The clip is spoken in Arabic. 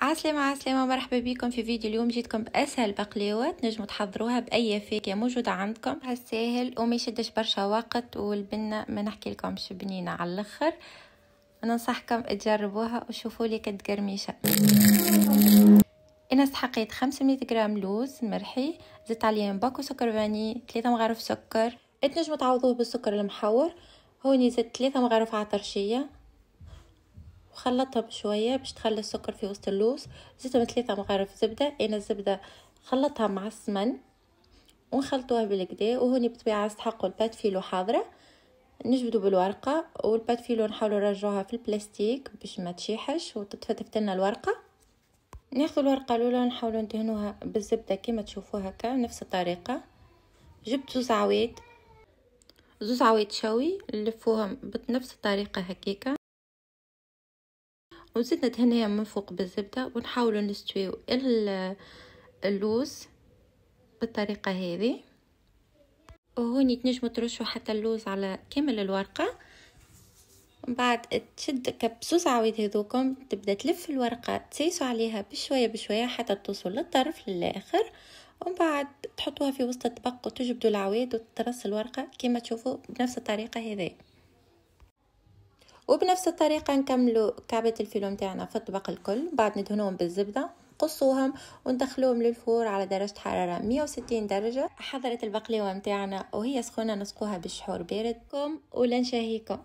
عسلامة مرحبا بكم في فيديو. اليوم جيتكم بأسهل بقلاوات نجموا تحضروها بأي فاكهة موجودة عندكم. هالساهل وما يشدش برشا وقت، والبنة ما نحكي لكمش بنينة على الاخر. ننصحكم تجربوها وشوفوا لي كد قرميشة. انا استحقيت 500 غرام لوز مرحي، زدت عليهم باكو سكر فاني، 3 مغارف سكر. تنجموا تعوضوه بالسكر المحور. هوني زدت 3 مغارف عطرشية وخلطها بشويه باش تخلي السكر في وسط اللوز. زدتهم 3 مغارف زبده. انا الزبده خلطها مع السمن ونخلطوها بالكدا. وهوني بطبيعه استحقوا البات فيلو حاضره، نجبدوا بالورقه، والبات فيلو نحاولوا نرجعوها في البلاستيك باش ما تشيحش وتتفتفت لنا الورقه. ناخذ الورقه الاولى نحاولوا ندهنوها بالزبده كما تشوفوا هكا نفس الطريقه. جبت زوز عويد شوي نلفوهم بنفس الطريقه هكيكا، وزدنا دهنيها من فوق بالزبدة، ونحاولوا نستويو اللوز بالطريقة هذه. وهوني تنجموا ترشوا حتى اللوز على كامل الورقة. من بعد تشد كبسوس عويد هذوكم، تبدا تلف الورقة تسيسوا عليها بشوية بشوية حتى توصل للطرف للآخر. ومن بعد تحطوها في وسط الطبق وتجبدوا العويد وترص الورقة كما تشوفوا بنفس الطريقة هذه. وبنفس الطريقة نكملوا كعبة الفيلو متاعنا في الطبق الكل. بعد ندهنوهم بالزبدة، نقصوهم وندخلوهم للفور على درجة حرارة 160 درجة. حضرت البقلاوة متاعنا وهي سخونة، نسقوها بالشحور باردكم ولا نشاهيكم.